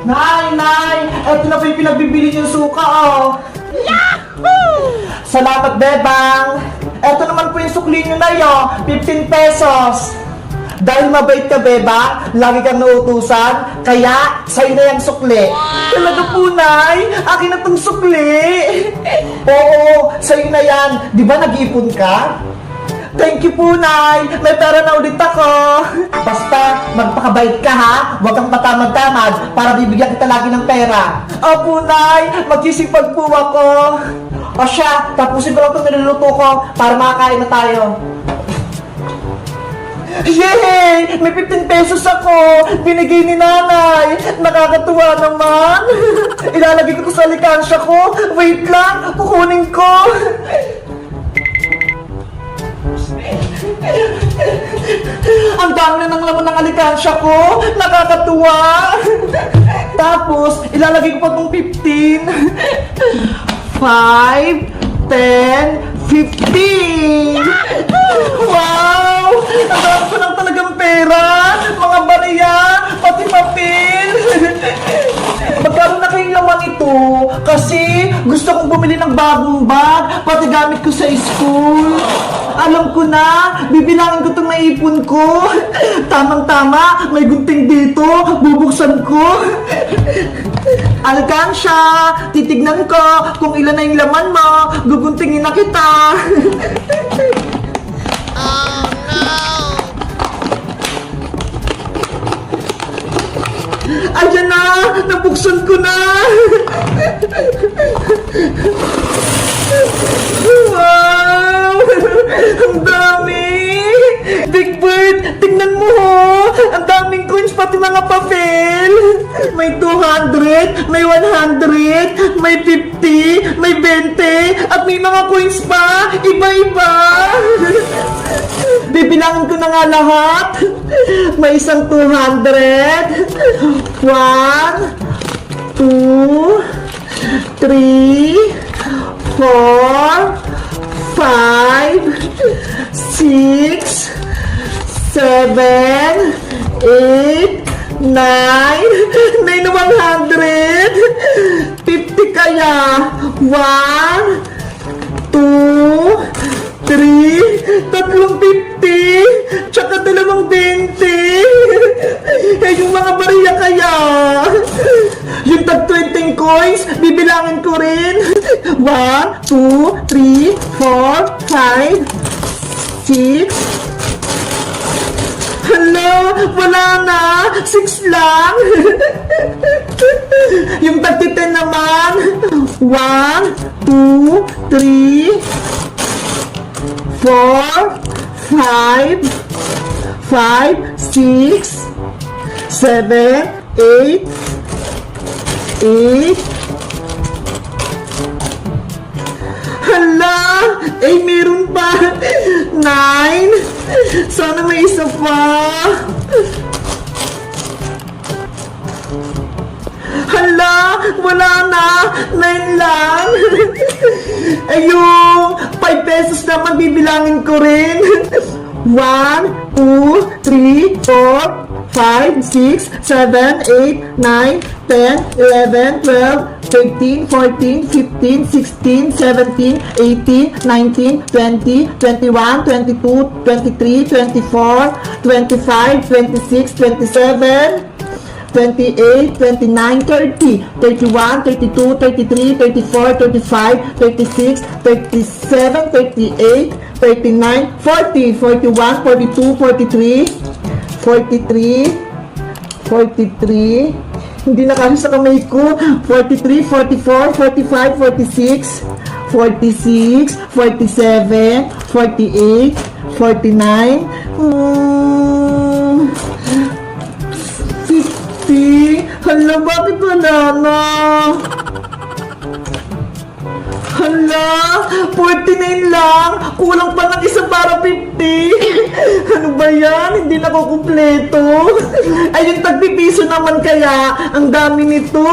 Nay! Eto na po yung pinagbibili niyong suka, oh. Yahoo! Salamat, Bebang. Eto naman po yung sukli niyo, Nay, oh. 15 pesos. Dahil mabait ka, Bebang, lagi kang nauutusan, kaya sa'yo na yung sukli. Talaga po, Nay? Akin na tong sukli. Oo, sa'yo na yan. Di ba nag-iipon ka? Thank you po, Nay! May pera na ulit ako! Basta, magpakabait ka, ha? Huwag kang matamad-tamad para bibigyan kita lagi ng pera. Opo, Nay! Magsisipag po ako! O siya, tapusin ko lang itong niluluto ko para makakain na tayo. Yay! May 15 pesos ako! Binigay ni Nanay! Nakakatuwa naman! Ilalagay ko sa alikansya ko! Wait lang! Kukunin ko! Ang dami na ng laman ng alikansya ko! Nakakatuwa! Tapos, ilalagay ko pa itong 15. 5, 10, 15! Wow! Ang dami ko lang talagang pera! Mga bariya! Pati papel! Magkaroon na kayong laman ito kasi gusto kong bumili ng bagong bag pati gamit ko sa school. Alam ko na, bibilangin ko itong naipon ko. Tamang-tama, may gunting dito, bubuksan ko. Alkansya, titignan ko kung ilan na yung laman mo, guguntingin na kita. Oh no! Ayan na, nabuksan ko na. Wow! Ang dami! Big Bird, tingnan mo ho! Ang daming coins, pati mga papel! May 200, may 100, may 50, may 20, at may mga coins pa! Iba-iba! Bibilangin ko na nga lahat! May isang 200, 1, 2, 3, 4, 5, 6, 7, 8, 9, 100, 50 kaya, 1, 2, 3, tatlong 50, tsaka dalawang 20, eh yung mga bariya kaya, yung tag 20 coins, bibilangin ko rin, 1, 2, 3, 4, 5, 6, Hala, wala na. 6 lang. Yung tag-10 naman. 1, 2, 3, 4, 5, 5, 6, 7, 8, 8. Hala, eh meron pa. 9. Sana may isa pa. Hala, wala na. 9 lang. Eh yung 5 pesos naman bibilangin ko rin. 1, 2, 3, 4, 5, 6, 7, 8, 9, 10, 11, 12, 13, 14, 15, 16, 17, 18, 19, 20, 21, 22, 23, 24, 25, 26, 27, 28, 29, 30, 31, 32, 33, 34, 35, 36, 37, 38, 39, 40, 41, 42, 43, 43, 43, hindi na kasi sa kamay ko, 43, 44, 45, 46, 46, 47, 48, 49, 50, hala, bakit wala na? Hala, 49 lang. Kulang pa ng isa para 50. Ano ba yan? Hindi na ko kumpleto. Ay, yung tagpipiso naman kaya. Ang dami nito.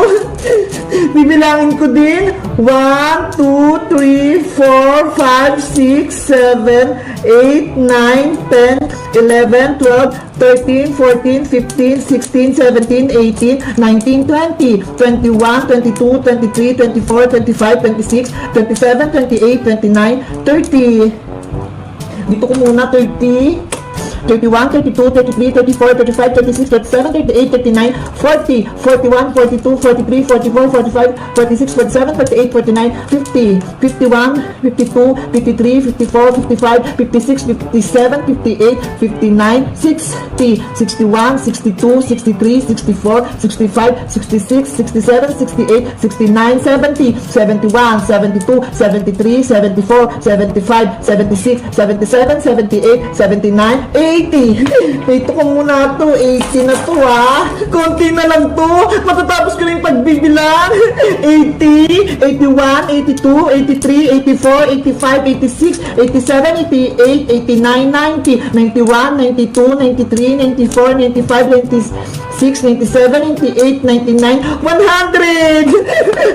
Bibilangin ko din. 1, 2, 3, 4, 5, 6, 7, 8, 9, 10, 11, 12, 13, 14, 15, 16, 17, 18, 19, 20, 21, 22, 23, 24, 25, 26, 27, 28, 29, 30. Dito ko muna, 30. 31, 32, 33, 34, 35, 36, 37, 38, 39, 40, 41, 42, 43, 44, 45, 46, 47, 48, 49, 50, 51, 52, 53, 54, 55, 56, 57, 58, 59, 60, 61, 62, 63, 64, 65, 66, 67, 68, 69, 70, 71, 72, 73, 74, 75, 76, 77, 78, 79, 80. Ito ko muna to. 80 na to ha. Konti na lang to. Matatapos ko na yung pagbibilang. 80, 81, 82, 83, 84, 85, 86, 87, 88, 89, 90, 91, 92, 93, 94, 95, 96, 97, 98, 99, 100!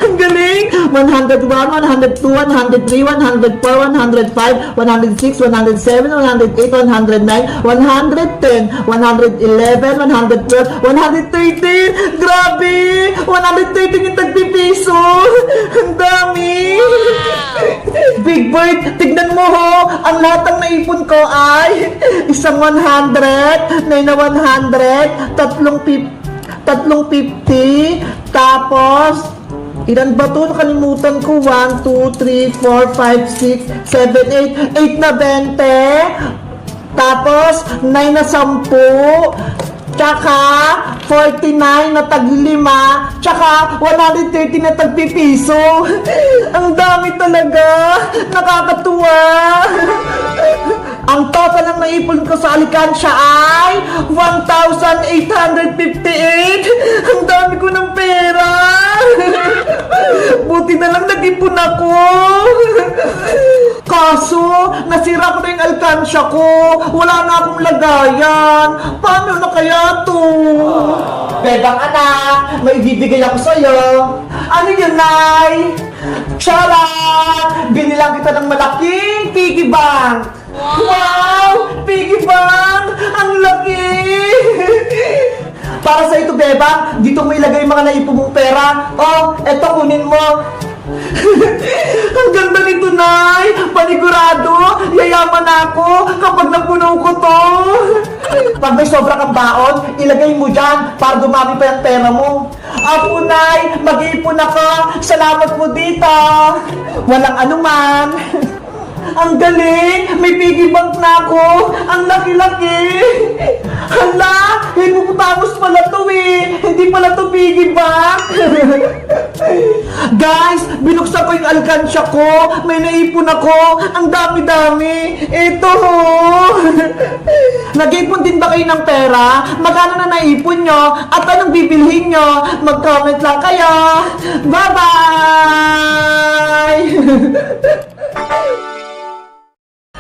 Ang galing! 101, 102, 103, 104, 105, 106, 107, 108, 109, 110, 111, 112, 113! Grabe! 113 yung tagpipiso! Ang dami! Big Bird, tignan mo ho! Ang lahat ng naipon ko ay isang 100, na 100, tatlong 50, tapos ilan ba to? Nakalimutan ko. 1, 2, 3, 4, 5, 6, 7, 8. 8 na 20. Tapos, 9 na 10. Tsaka, 49 na tag-5. Tsaka, 130 na tag-pipiso. Ang dami talaga. Nakakatuwa. Ang total ng naipon ko sa alikansya ay 1,858. Ang dami ko ng pera. Buti na lang nag-ipon ako. Kaso, nasira ko na yung alkansya ko. Wala na akong lagayan. Paano na kaya to? Bebang anak, may ibibigay ako sa'yo. Ano yun, Nay? Charan! Binilang kita ng malaking piggy bank. Wow! Piggy bank! Ang laki! Para sa ito, Bebang, dito mo ilagay yung mga naipon mong pera. Oh, eto, kunin mo. Ang ganda nito, Nay! Panigurado, yayaman ako kapag napuno ko to. Pag may sobra kang baon, ilagay mo dyan para dumami pa yung pera mo. Apo, Nay, mag-iipon ako. Salamat po dito. Walang anuman. Ang galing! May piggy bank na ako! Ang laki-laki! Hala! Hippopotamus pala to eh! Hindi pala to piggy bank! Guys! Binuksan ko yung alkansya ko! May naipon ako! Ang dami-dami! Ito ho! Nag-ipon din ba kayo ng pera? Magkano na naipon nyo? At anong bibilhin nyo? Mag-comment lang kayo! Bye-bye!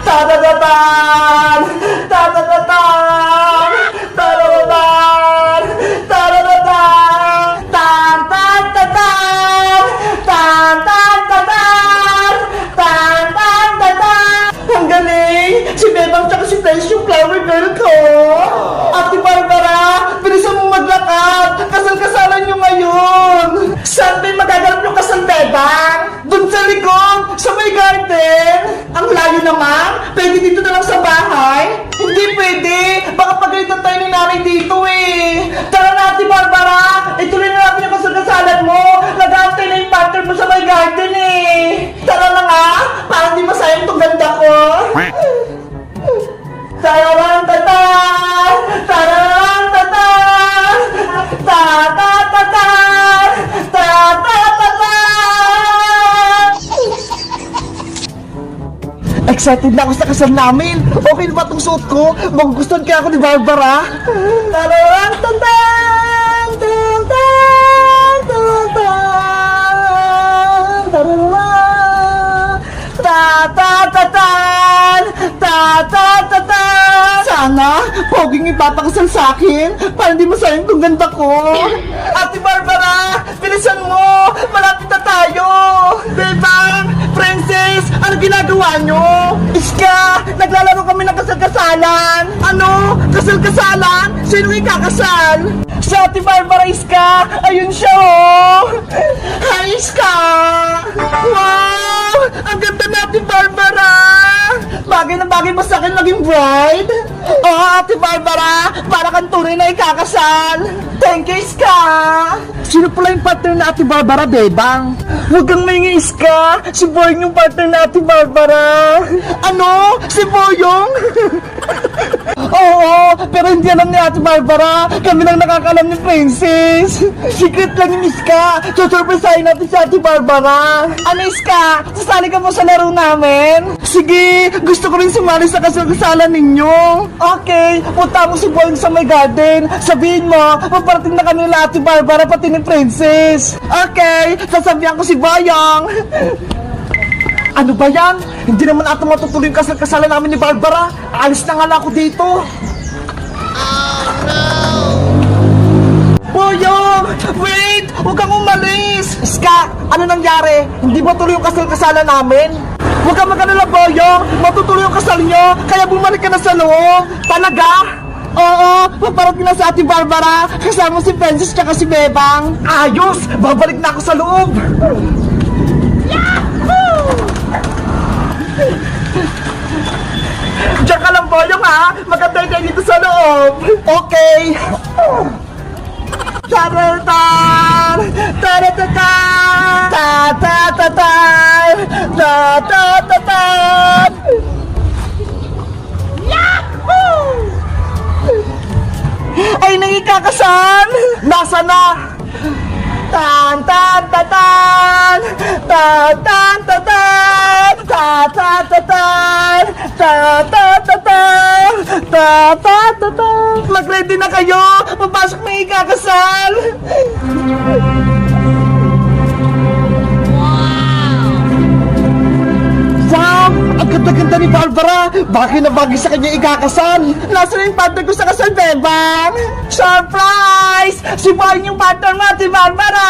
Ta-da-da-tan! Ta-da-da-tan! Ta-da-da-tan! Ta-da-da-tan! Tan-tan-tan-tan! Tan-tan-tan-tan! Tan-tan-tan-tan! Ang galing! Si Bebang tsaka si French yung flower girl ko! Ate Barbara, bilisan mo maglakad! Kasal-kasalan nyo ngayon! Saan ba yung magaganap yung kasal, Bebang? Doon sa likod! Sa may garden! Ang layo naman! Pwede dito na lang sa bahay? Hindi pwede! Baka pagalitan tayo ni nanay dito eh! Tara na, Ate Barbara! Ituloy na natin yung kasal-kasalan mo! Nag-aantay na yung partner mo sa may garden eh! Tara na nga! Parang di masayang itong ganda ko! Tararantata! Tararantata! Ta-ta-ta-ta! Ta-ta-ta-ta! Excited na ako sa kasal namin! Okay na ba itong suot ko? Magugustuhan kaya ako ni Barbara? Tararantata! Ta-ta-ta! Tararara! Ta-ta-ta! Sana, poging ipapakasal sa akin para hindi masayang tong ganda ko. Ate Barbara, bilisan mo! Malapit na tayo! Bebang, Princess, ano ginagawa nyo? Iska, naglalaro kami ng kasal-kasalan. Ano? Kasal-kasalan? Sino ikakasal? Si Ate Barbara, Iska! Ayun siya, oh! Hi, Iska! Wow! Ang ganda na, Ate Barbara! Bagay na bagay ba sa akin maging bride? Oo, Ate Barbara! Para kang tunay na ikakasal! Thank you, Iska! Sino pala yung partner na Ate Barbara, Bebang? Huwag kang maingay, Iska! Si Boyong yung partner na Ate Barbara! Ano? Si Boyong? Oo, pero hindi alam ni Ate Barbara. Kami lang nakakalam ni Princess. Secret lang yung Iska. Susurpresahin natin si Ate Barbara. Ano, Iska? Sasali ka mo sa laro namin? Sige, gusto ko rin sumali sa kasal-kasalan ninyo. Okay, punta mo si Boyong sa my garden. Sabihin mo, paparating na kanila Ate Barbara pati ni Princess. Okay, sasabihan ko si Boyong. Ano ba yan? Hindi naman ata matutuloy yung kasal-kasalan namin ni Barbara. Alis na nga lang ako dito. Oh no! Boyong! Wait! Huwag kang umalis! Ska, ano nangyari? Hindi ba tuloy yung kasal-kasalan namin? Huwag kang mag-alala, Boyong! Matutuloy yung kasal nyo, kaya bumalik ka na sa loob! Talaga? Oo, paparating na sa Ate Barbara, kasama si Princess tsaka si Bebang. Ayos! Babalik na ako sa loob! Diyan ka lang, Boyong, ha? Magantay kayo dito sa loob. Okay. Taratan! Taratatan! Tatatatan! Tatatatan! Yahoo! Ay, nangikakasal! Nasa na? Tan tan tatan tan tan tatan ta ta tatan ta ta tatan ta ta tatan. Mag-ready na kayo! Papasok na ikakasal! Wow! Ang ganda-ganda ni Barbara! Bagay na bagay sa kanya ikakasal! Nasaan yung partner ko sa kasal, Bebang? Surprise! Si Boy yung partner natin, Barbara!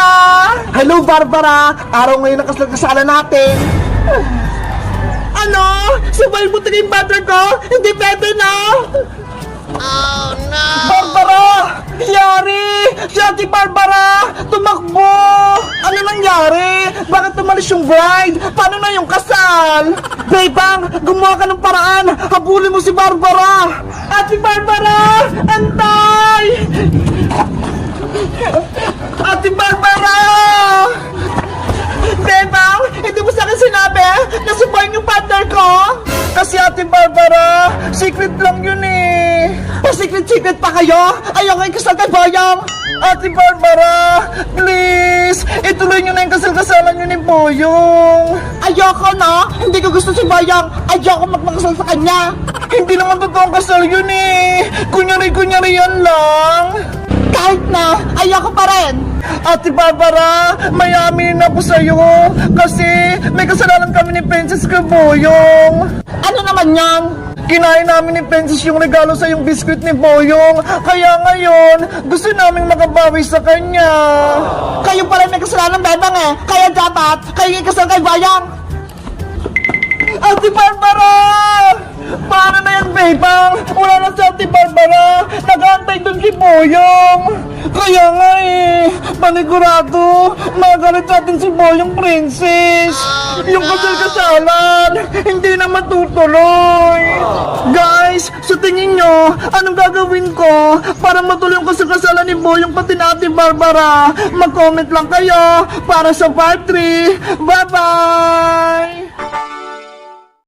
Hello, Barbara! Araw ngayon ang kasal-kasalan natin! Ano? Si Boy buti yung partner ko? Hindi pwede, no? Oh no! Barbara! Yari! Si Ate Barbara! Tumakbo! Ano nangyari? Bakit tumalis yung bride? Paano na yung kasal? Bebang! Gumawa ka ng paraan! Habulin mo si Barbara! Ate Barbara! Antay! Ate Barbara! Bebang! Hindi mo sa akin sinabi na si Boy yung partner ko? Kasi Ate Barbara, secret lang yun eh. Pa-secret-secret pa kayo? Ayaw kayo kasal kay Boyong. Ate Barbara, please, ituloy nyo na yung kasal-kasalan nyo ni Boyong. Ayoko na, hindi ko gusto si Boyong. Ayoko magpakasal sa kanya. Hindi naman totoong kasal yun eh. Kunyari-kunyari yan lang. Kahit na, ayoko pa rin. Ate Barbara, may aminin ako sa'yo kasi may kasalanan kami ni Princess kay Boyong. Ano naman yan? Kinain namin ni Princess yung regalo sa yung biskuit ni Boyong. Kaya ngayon, gusto naming makabawi sa kanya. Kayo pa rin may kasalanan, Bebang eh. Kaya dapat, kayo ikasal kay Boyong. Ate Barbara! Paano na yan, Bebang? Wala na si Ate Barbara. Nag-aantay doon si Boyong. Kaya nga eh, panigurado, magalit natin si Boyong Princess. Yung kasal-kasalan, hindi na matutuloy. Guys, sa tingin nyo, anong gagawin ko para matuloy yung kasal-kasalan ni Boyong pati na Ate Barbara? Mag-comment lang kayo para sa part 3. Bye-bye!